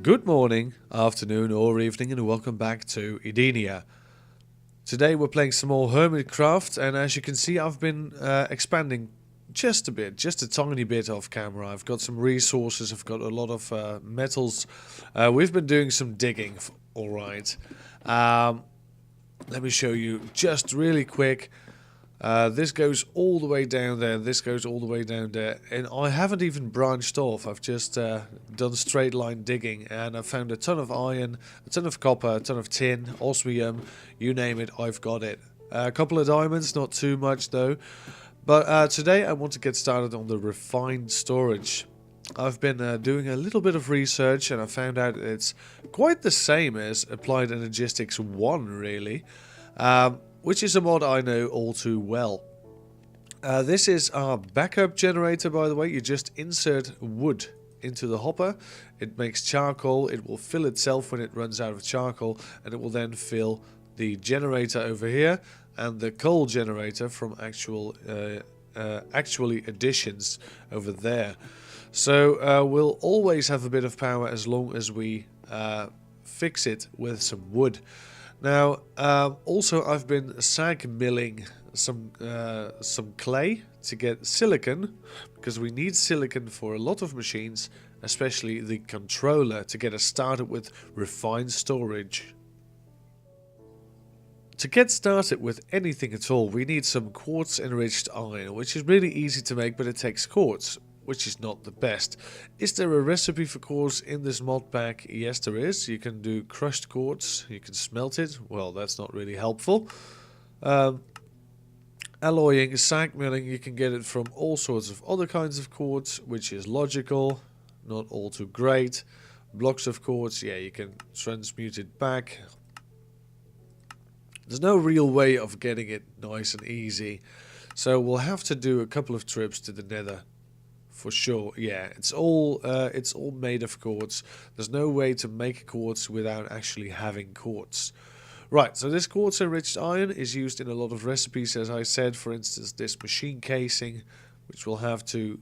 Good morning, afternoon or evening, and welcome back to Edenia. Today we're playing some more Hermitcraft, and as you can see I've been expanding just a bit, just a tiny bit off camera. I've got some resources, I've got a lot of metals. We've been doing some digging, alright. Let me show you just really quick. This goes all the way down there, this goes all the way down there, and I haven't even branched off. I've just done straight line digging, and I've found a ton of iron, a ton of copper, a ton of tin, osmium, you name it, I've got it. A couple of diamonds, not too much though. But today I want to get started on the refined storage. I've been doing a little bit of research, and I found out it's quite the same as Applied Energistics 1, really. Which is a mod I know all too well. This is our backup generator, by the way. You just insert wood into the hopper. It makes charcoal. It will fill itself when it runs out of charcoal, and it will then fill the generator over here and the coal generator from actually additions over there. So we'll always have a bit of power as long as we fix it with some wood. Now, also I've been sag milling some clay to get silicon, because we need silicon for a lot of machines, especially the controller, to get us started with refined storage. To get started with anything at all, we need some quartz enriched iron, which is really easy to make, but it takes quartz, which is not the best. Is there a recipe for quartz in this mod pack? Yes, there is. You can do crushed quartz, you can smelt it. Well, that's not really helpful. Alloying, sag milling, you can get it from all sorts of other kinds of quartz, which is logical, not all too great. Blocks of quartz, yeah, you can transmute it back. There's no real way of getting it nice and easy, so we'll have to do a couple of trips to the nether. For sure, yeah, it's all made of quartz. There's no way to make quartz without actually having quartz. Right, so this quartz enriched iron is used in a lot of recipes, as I said. For instance, this machine casing, which we'll have to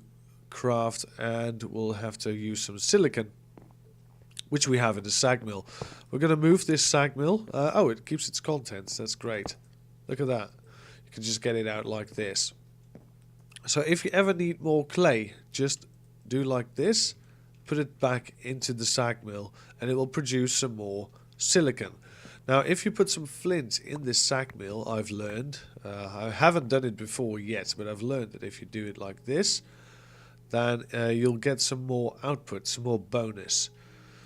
craft, and we'll have to use some silicon, which we have in the sag mill. We're going to move this sag mill. Oh, it keeps its contents. That's great. Look at that. You can just get it out like this. So if you ever need more clay, just do like this, put it back into the sag mill, and it will produce some more silicon. Now, if you put some flint in this sag mill, I've learned, I haven't done it before yet, but I've learned that if you do it like this, then you'll get some more output, some more bonus.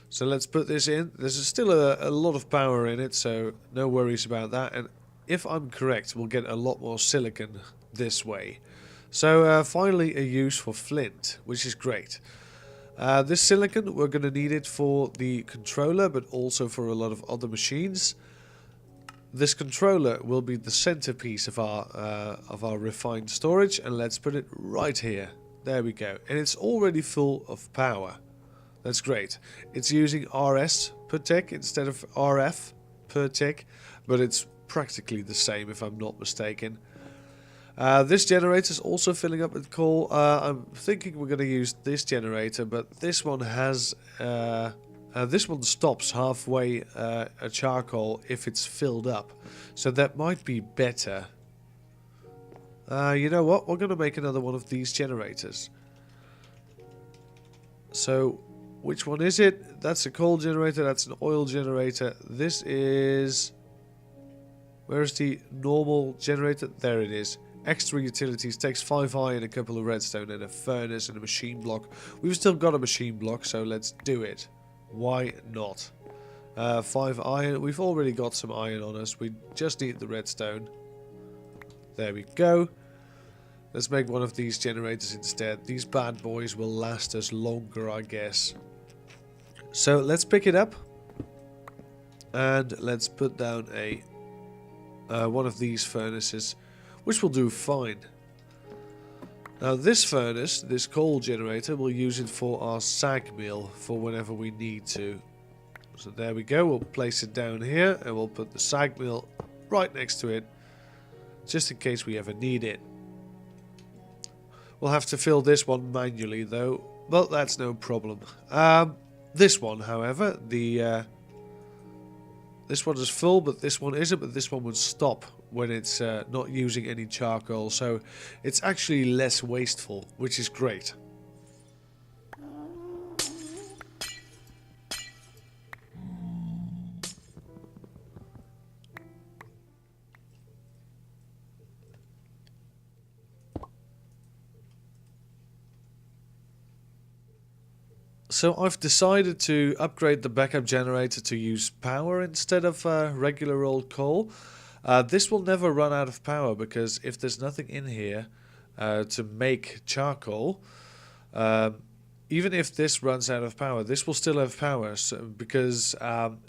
So let's put this in. There's still a lot of power in it, so no worries about that. And if I'm correct, we'll get a lot more silicon this way. So finally a use for flint, which is great. This silicon, we're going to need it for the controller, but also for a lot of other machines. This controller will be the centerpiece of our refined storage, and let's put it right here. There we go. And it's already full of power. That's great. It's using RS per tick instead of RF per tick, but it's practically the same if I'm not mistaken. This generator is also filling up with coal. I'm thinking we're going to use this generator, but this one has this one stops halfway a charcoal if it's filled up, so that might be better. You know what? We're going to make another one of these generators. So, which one is it? That's a coal generator. That's an oil generator. This is... Where's the normal generator? There it is. Extra utilities, takes 5 iron, a couple of redstone, and a furnace and a machine block. We've still got a machine block, so let's do it. Why not? 5 iron. We've already got some iron on us. We just need the redstone. There we go. Let's make one of these generators instead. These bad boys will last us longer, I guess. So let's pick it up. And let's put down a one of these furnaces, which will do fine. Now this furnace, this coal generator, we'll use it for our sag mill for whenever we need to. So there we go, we'll place it down here and we'll put the sag mill right next to it, just in case we ever need it. We'll have to fill this one manually though, but that's no problem. This one, however, this one is full, but this one isn't. But this one would stop when it's not using any charcoal, so it's actually less wasteful, which is great. So I've decided to upgrade the backup generator to use power instead of regular old coal. This will never run out of power because if there's nothing in here to make charcoal, even if this runs out of power, this will still have power, because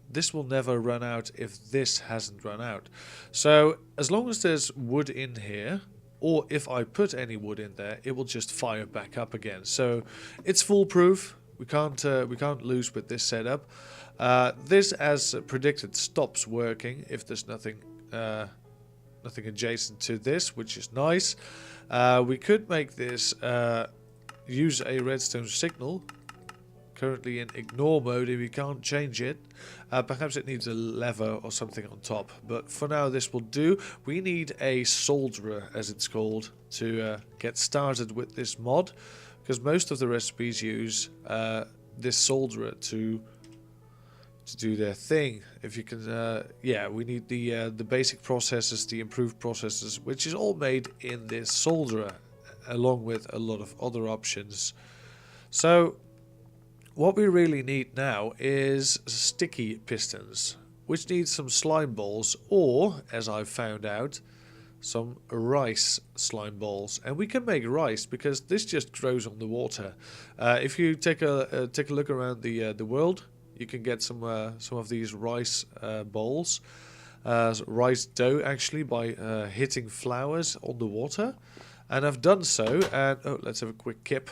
this will never run out if this hasn't run out. So as long as there's wood in here, or if I put any wood in there, it will just fire back up again. So it's foolproof. We can't lose with this setup. This, as predicted, stops working if there's nothing adjacent to this, which is nice. We could make this use a redstone signal. Currently in ignore mode, and we can't change it. Perhaps it needs a lever or something on top, but for now this will do. We need a solderer, as it's called, to get started with this mod, because most of the recipes use this solderer to do their thing. If you can, yeah, we need the basic processes, the improved processes, which is all made in this solderer, along with a lot of other options. So what we really need now is sticky pistons, which need some slime balls, or, as I've found out, some rice slime balls. And we can make rice because this just grows on the water. If you take a look around the world, you can get some of these rice balls, rice dough actually, by hitting flowers on the water. And I've done so. And oh, let's have a quick kip.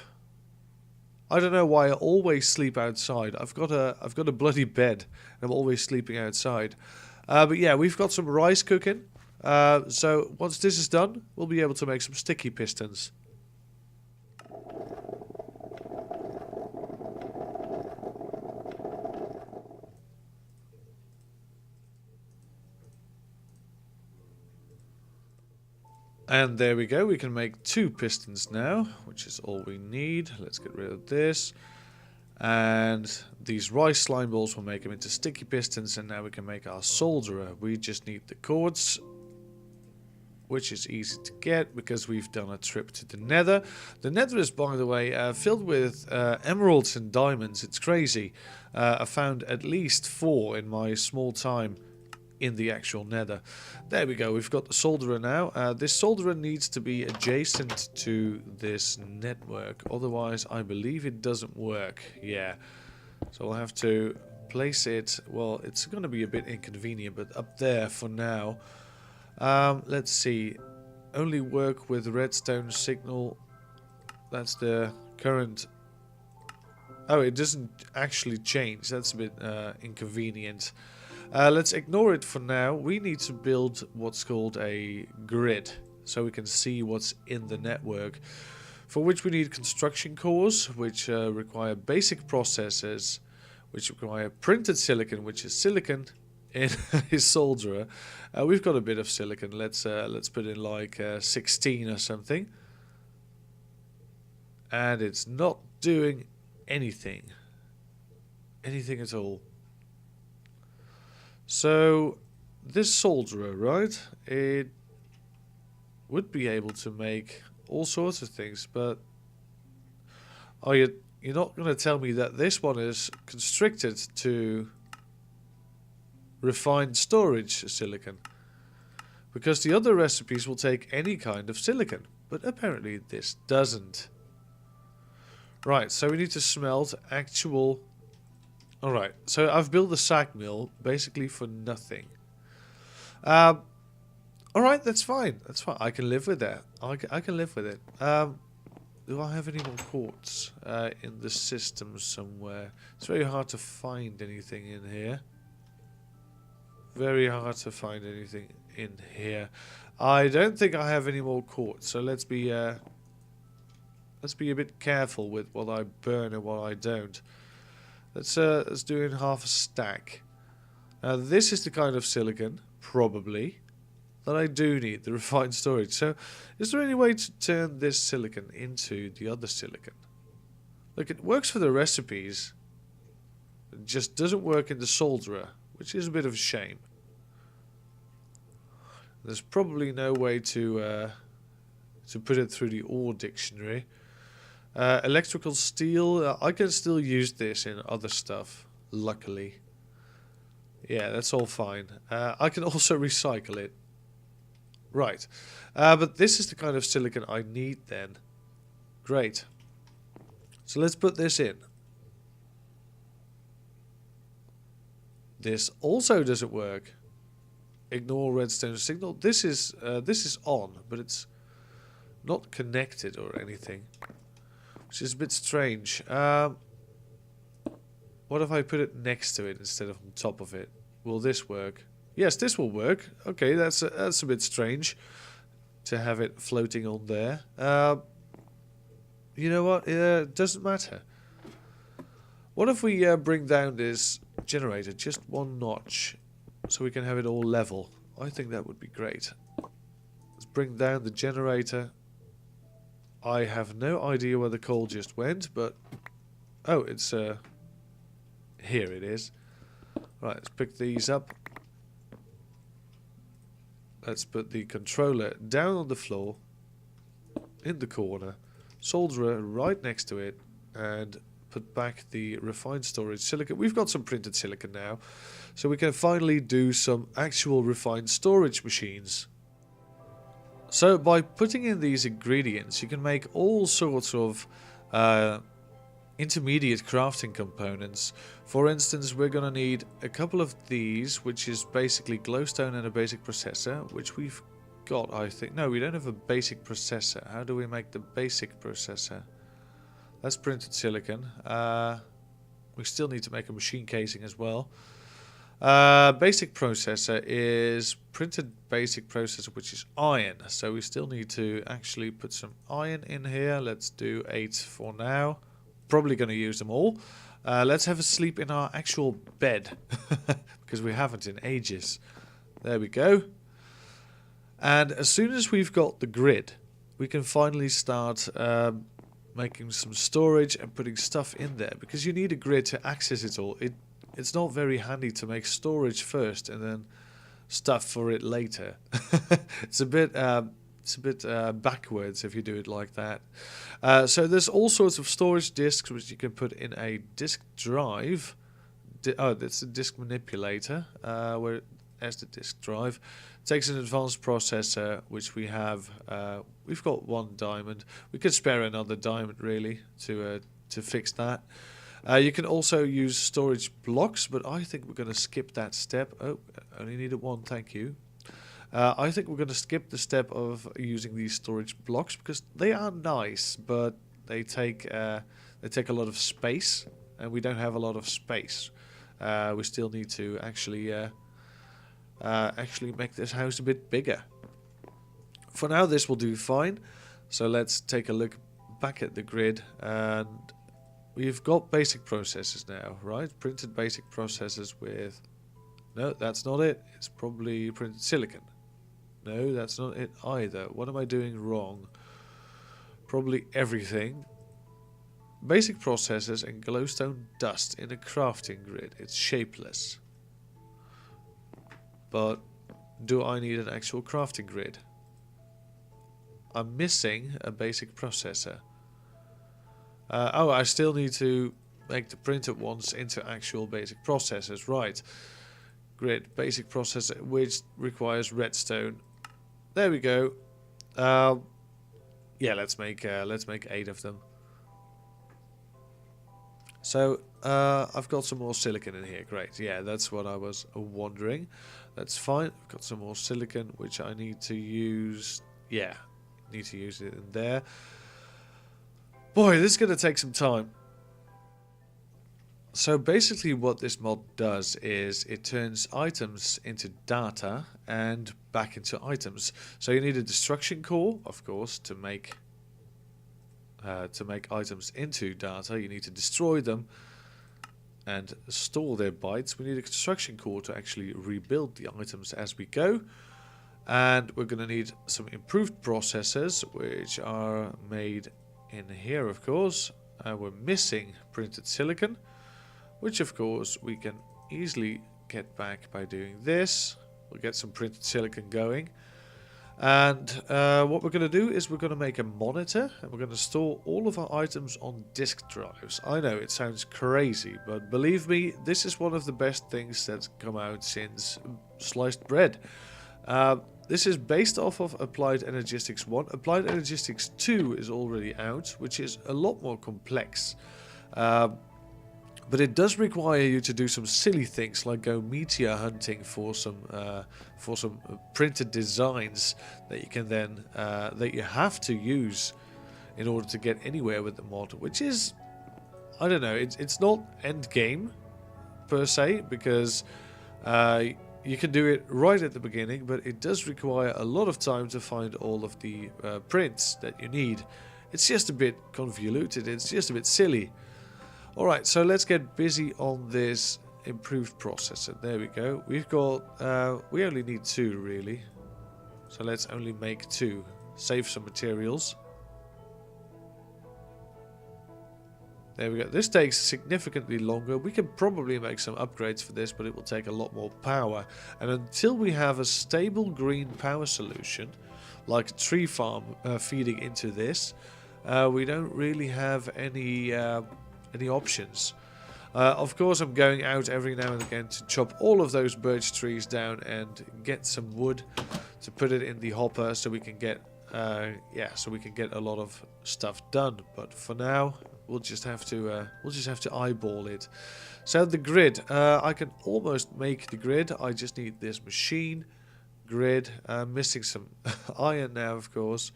I don't know why I always sleep outside. I've got a bloody bed, and I'm always sleeping outside. But yeah, we've got some rice cooking. So once this is done, we'll be able to make some sticky pistons. And there we go, we can make 2 pistons now, which is all we need. Let's get rid of this. And these rice slime balls will make them into sticky pistons, and now we can make our solderer. We just need the cords, which is easy to get because we've done a trip to the nether. The nether is, by the way, filled with emeralds and diamonds. It's crazy. I found at least 4 in my small time in the actual nether. There we go, we've got the solderer now. This solderer needs to be adjacent to this network, otherwise I believe it doesn't work. Yeah, so I'll have to place it, well, it's going to be a bit inconvenient, but up there for now. Let's see, only work with redstone signal. That's the current. Oh, it doesn't actually change. That's a bit inconvenient. Let's ignore it for now. We need to build what's called a grid, so we can see what's in the network, for which we need construction cores, which require basic processes, which require printed silicon, which is silicon in his solderer. We've got a bit of silicon. Let's put in like 16 or something, and it's not doing anything at all. So this solderer, right, it would be able to make all sorts of things, but are you're not going to tell me that this one is constricted to refined storage silicon, because the other recipes will take any kind of silicon, but apparently this doesn't. Right, so we need to smelt actual. Alright, so I've built a sack mill basically for nothing. Alright, that's fine. That's fine. I can live with that. I can live with it. Do I have any more quartz in the system somewhere? It's very hard to find anything in here. Very hard to find anything in here. I don't think I have any more quartz, so let's be a bit careful with what I burn and what I don't. Let's do in half a stack. Now this is the kind of silicon, probably, that I do need, the refined storage. So is there any way to turn this silicon into the other silicon? Look, it works for the recipes. It just doesn't work in the solderer, which is a bit of a shame. There's probably no way to put it through the ore dictionary. Electrical steel, I can still use this in other stuff, luckily. Yeah, that's all fine. I can also recycle it. Right. But this is the kind of silicon I need then. Great. So let's put this in. This also doesn't work. Ignore redstone signal. This is on, but it's not connected or anything, which is a bit strange. What if I put it next to it instead of on top of it? Will this work? Yes, this will work. Okay, that's a bit strange to have it floating on there. You know what? It doesn't matter. What if we bring down this generator just one notch so we can have it all level? I think that would be great. Let's bring down the generator. I have no idea where the coal just went, but... Oh, it's... Here it is. Right, let's pick these up. Let's put the controller down on the floor, in the corner, solderer right next to it, and put back the refined storage silicon. We've got some printed silicon now, so we can finally do some actual refined storage machines. So by putting in these ingredients, you can make all sorts of intermediate crafting components. For instance, we're going to need a couple of these, which is basically glowstone and a basic processor, which we've got, I think. No, we don't have a basic processor. How do we make the basic processor? That's printed silicon. We still need to make a machine casing as well. Basic processor is printed basic processor, which is iron. So we still need to actually put some iron in here. Let's do 8 for now. Probably going to use them all. Let's have a sleep in our actual bed, because we haven't in ages. There we go. And as soon as we've got the grid, we can finally start making some storage and putting stuff in there, because you need a grid to access it all. It's not very handy to make storage first and then stuff for it later. It's a bit backwards if you do it like that. So there's all sorts of storage disks which you can put in a disk drive. That's a disk manipulator, where as the disk drive. It takes an advanced processor, which we have. We've got 1 diamond. We could spare another diamond really to fix that. You can also use storage blocks, but I think we're going to skip that step. Oh, only needed 1, thank you. I think we're going to skip the step of using these storage blocks, because they are nice, but they take a lot of space, and we don't have a lot of space. We still need to actually make this house a bit bigger. For now, this will do fine. So let's take a look back at the grid, and we've got basic processors now, right? Printed basic processors with... No, that's not it. It's probably printed silicon. No, that's not it either. What am I doing wrong? Probably everything. Basic processors and glowstone dust in a crafting grid. It's shapeless. But do I need an actual crafting grid? I'm missing a basic processor. Oh, I still need to make the printed ones into actual basic processors. Right. Grid, basic processor, which requires redstone. There we go. Yeah, let's make 8 of them. So I've got some more silicon in here. Great. Yeah, that's what I was wondering. That's fine. I've got some more silicon, which I need to use. Yeah, need to use it in there. Boy, this is going to take some time. So basically what this mod does is it turns items into data and back into items. So you need a destruction core, of course, to make items into data. You need to destroy them, and store their bytes. We need a construction core to actually rebuild the items as we go. And we're going to need some improved processors, which are made in here, of course. We're missing printed silicon, which of course we can easily get back by doing this. We'll get some printed silicon going. And what we're going to do is we're going to make a monitor, and we're going to store all of our items on disk drives. I know it sounds crazy, but believe me, this is one of the best things that's come out since sliced bread. This is based off of Applied Energistics 1. Applied Energistics 2 is already out, which is a lot more complex. But it does require you to do some silly things like go meteor hunting for some printed designs that you can then that you have to use in order to get anywhere with the mod, which is, I don't know, it's not end game per se, because you can do it right at the beginning, but it does require a lot of time to find all of the prints that you need. It's just a bit convoluted, it's just a bit silly. Alright, so let's get busy on this improved processor. There we go. We've got, we only need 2 really. So let's only make 2. Save some materials. There we go. This takes significantly longer. We can probably make some upgrades for this, but it will take a lot more power. And until we have a stable green power solution, like a tree farm feeding into this, we don't really have any options. Of course, I'm going out every now and again to chop all of those birch trees down and get some wood to put it in the hopper, so we can get so we can get a lot of stuff done. But for now, we'll just have to eyeball it. So the grid, I can almost make the grid. I just need this machine grid. I'm missing some iron now, of course,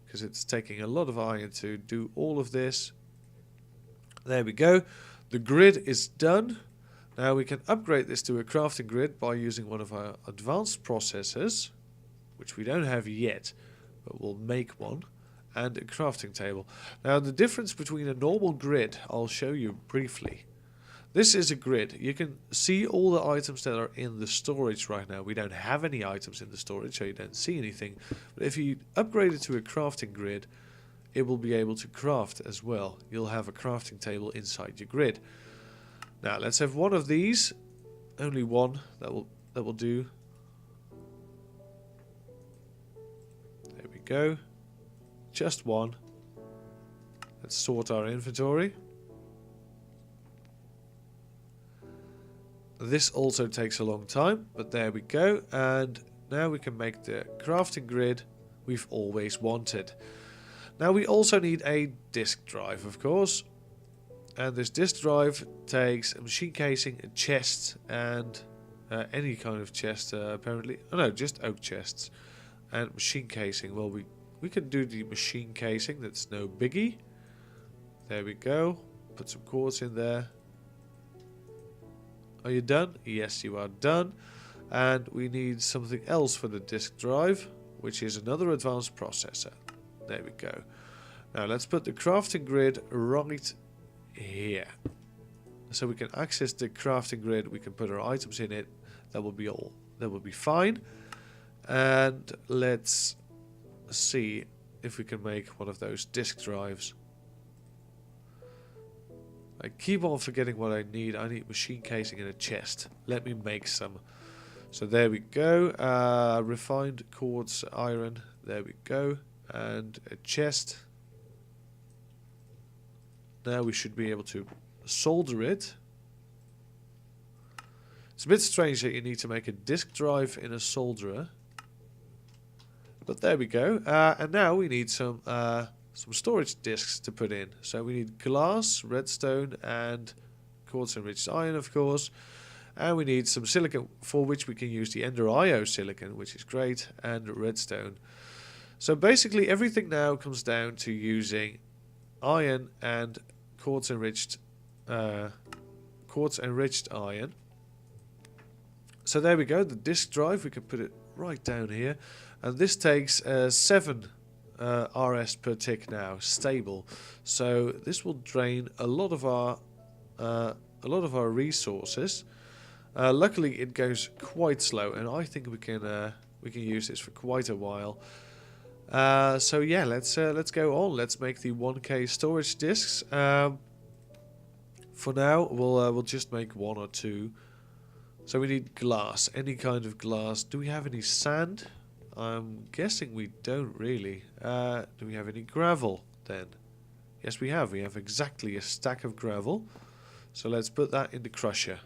because it's taking a lot of iron to do all of this. There we go. The grid is done. Now we can upgrade this to a crafting grid by using one of our advanced processors, which we don't have yet, but we'll make one, and a crafting table. Now the difference between a normal grid, I'll show you briefly. This is a grid. You can see all the items that are in the storage right now. We don't have any items in the storage, so you don't see anything. But if you upgrade it to a crafting grid, it will be able to craft as well. You'll have a crafting table inside your grid. Now let's have one of these. Only one. That will do. There we go. Just one. Let's sort our inventory. This also takes a long time, but there we go. And now we can make the crafting grid we've always wanted. Now we also need a disk drive, of course, and this disk drive takes a machine casing, a chest, and any kind of chest apparently. Oh no, just oak chests and machine casing. Well, we can do the machine casing, that's no biggie. There we go. Put some quartz in there. Are you done? Yes, you are done. And we need something else for the disk drive, which is another advanced processor. There we go. Now let's put the crafting grid right here. So we can access the crafting grid, we can put our items in it. That will be all. That will be fine. And let's see if we can make one of those disk drives. I keep on forgetting what I need. I need machine casing and a chest. Let me make some. So there we go. Refined quartz iron. There we go. And a chest. Now we should be able to solder it. It's a bit strange that you need to make a disk drive in a solderer. But there we go. And now we need some storage disks to put in. So we need glass, redstone, and quartz enriched iron, of course. And we need some silicon, for which we can use the Ender IO silicon, which is great, and redstone. So basically everything now comes down to using iron and quartz enriched iron. So there we go, the disk drive, we can put it right down here. And this takes 7 RS per tick now, stable. So this will drain a lot of our a lot of our resources. Luckily, it goes quite slow, and I think we can use this for quite a while. So yeah, let's go on. Let's make the 1K storage discs. For now, we'll just make 1 or 2. So we need glass, any kind of glass. Do we have any sand? I'm guessing we don't really. Do we have any gravel then? Yes, we have. We have exactly a stack of gravel. So let's put that in the crusher.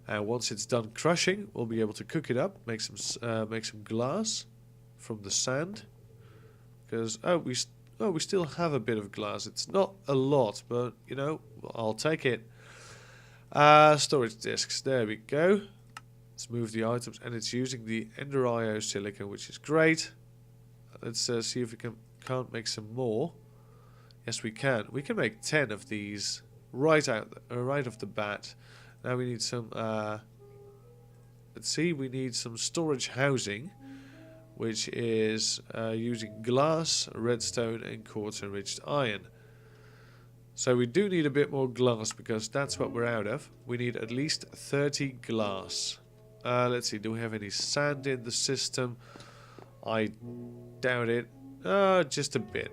And once it's done crushing, we'll be able to cook it up, make some glass from the sand. Because we still have a bit of glass. It's not a lot, but you know, I'll take it. Storage discs. There we go. Let's move the items, and it's using the Ender IO silicon, which is great. Let's see if we can't make some more. Yes, we can. We can make 10 of these right off the bat. Now we need some. Let's see. We need some storage housing, which is using glass, redstone, and quartz-enriched iron. So we do need a bit more glass because that's what we're out of. We need at least 30 glass. Let's see, do we have any sand in the system? I doubt it. Just a bit.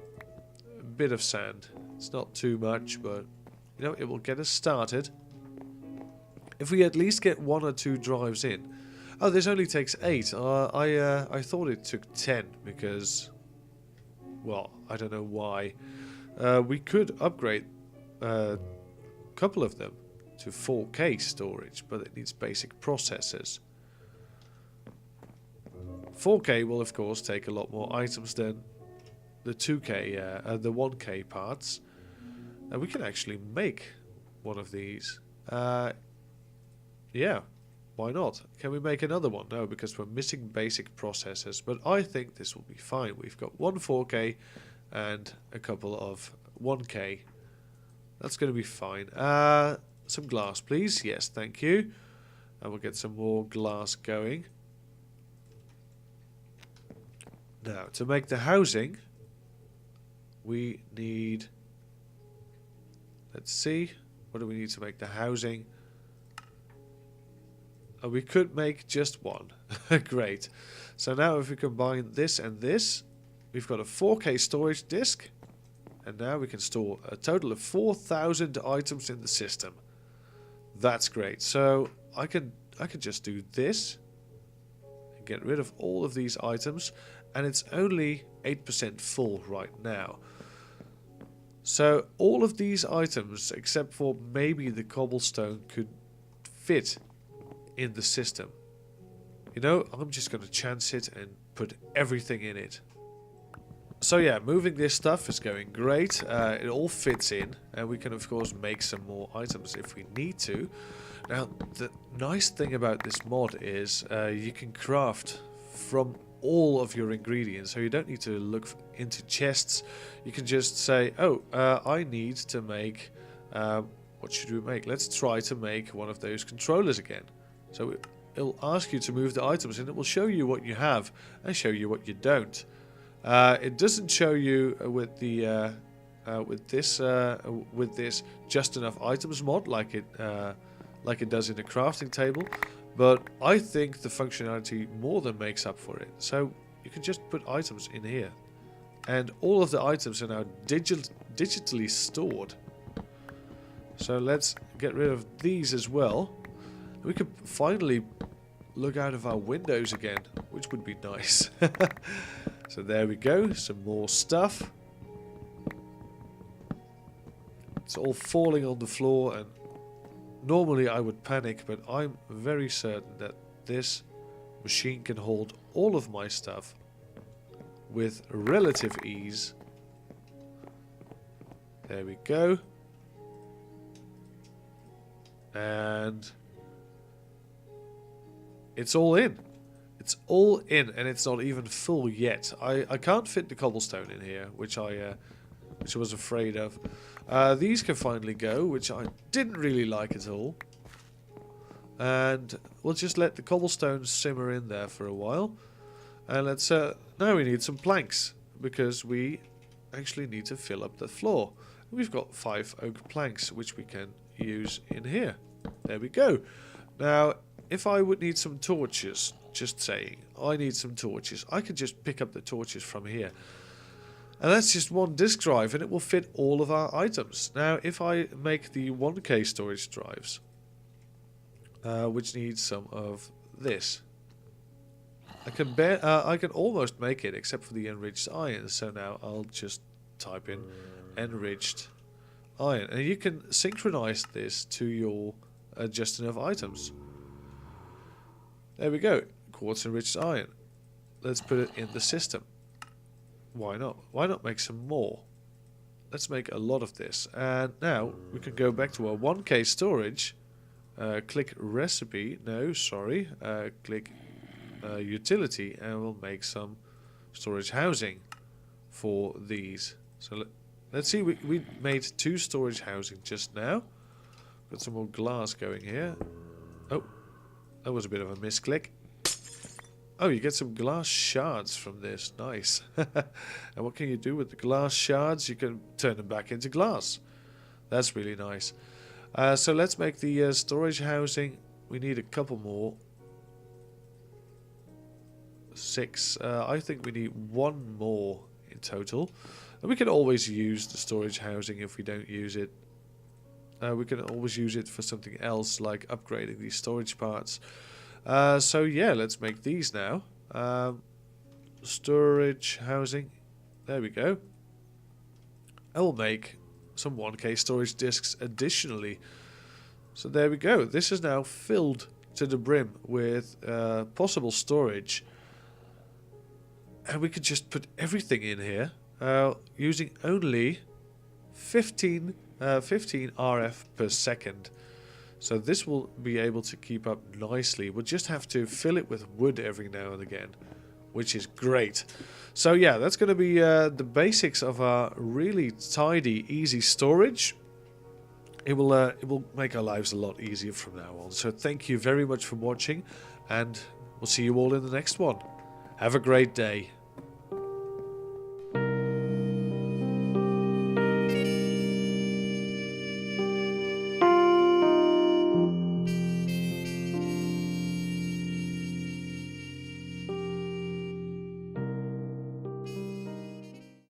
A bit of sand. It's not too much, but you know, it will get us started. If we at least get 1 or 2 drives in. Oh, this only takes 8. I thought it took 10 because, well, I don't know why. We could upgrade a couple of them to 4K storage, but it needs basic processors. 4K will of course take a lot more items than the 2K, the 1K parts. And we can actually make one of these. Yeah, why not? Can we make another one? No, because we're missing basic processors, but I think this will be fine. We've got one 4K and a couple of 1K. That's going to be fine. Some glass, please. Yes, thank you. And we'll get some more glass going. Now, to make the housing, we need... Let's see. What do we need to make the housing? Oh, we could make just one. Great. So now if we combine this and this, we've got a 4K storage disk. And now we can store a total of 4,000 items in the system. That's great. So I could just do this and get rid of all of these items, and it's only 8% full right now. So all of these items, except for maybe the cobblestone, could fit in the system. You know, I'm just going to chance it and put everything in it. So yeah, moving this stuff is going great. It all fits in, and we can of course make some more items if we need to. Now, the nice thing about this mod is you can craft from all of your ingredients, so you don't need to look into chests. You can just say, oh, I need to make, what should we make? Let's try to make one of those controllers again. So it'll ask you to move the items, and it will show you what you have and show you what you don't. It doesn't show you with the with this just enough items mod like it does in the crafting table, but I think the functionality more than makes up for it. So you can just put items in here, and all of the items are now digitally stored. So let's get rid of these as well. We could finally look out of our windows again, which would be nice. So there we go, some more stuff. It's all falling on the floor, and normally I would panic, but I'm very certain that this machine can hold all of my stuff with relative ease. There we go. And it's all in. It's all in, and it's not even full yet. I can't fit the cobblestone in here, which I was afraid of. These can finally go, which I didn't really like at all. And we'll just let the cobblestone simmer in there for a while. And let's now we need some planks, because we actually need to fill up the floor. We've got 5 oak planks, which we can use in here. There we go. Now, if I would need some torches, just saying, I need some torches, I could just pick up the torches from here. And that's just one disk drive, and it will fit all of our items. Now, if I make the 1K storage drives, which needs some of this, I can almost make it, except for the enriched iron. So now I'll just type in enriched iron, and you can synchronize this to your just enough items. There we go, quartz enriched iron. Let's put it in the system. Why not? Why not make some more? Let's make a lot of this. And now we can go back to our 1K storage. Click recipe. No, sorry. Click utility, and we'll make some storage housing for these. So let's see. We made 2 storage housing just now. Got some more glass going here. Oh, that was a bit of a misclick. Oh, you get some glass shards from this. Nice. And what can you do with the glass shards? You can turn them back into glass. That's really nice. So let's make the storage housing. We need a couple more. 6. I think we need 1 more in total. And we can always use the storage housing if we don't use it. We can always use it for something else, like upgrading these storage parts. So yeah, let's make these now. Storage housing. There we go. I will make some 1K storage disks additionally. So there we go. This is now filled to the brim with possible storage. And we could just put everything in here using only 15 RF per second. So this will be able to keep up nicely. We'll just have to fill it with wood every now and again, which is great. So yeah, that's going to be the basics of our really tidy, easy storage. It will make our lives a lot easier from now on. So thank you very much for watching, and we'll see you all in the next one. Have a great day.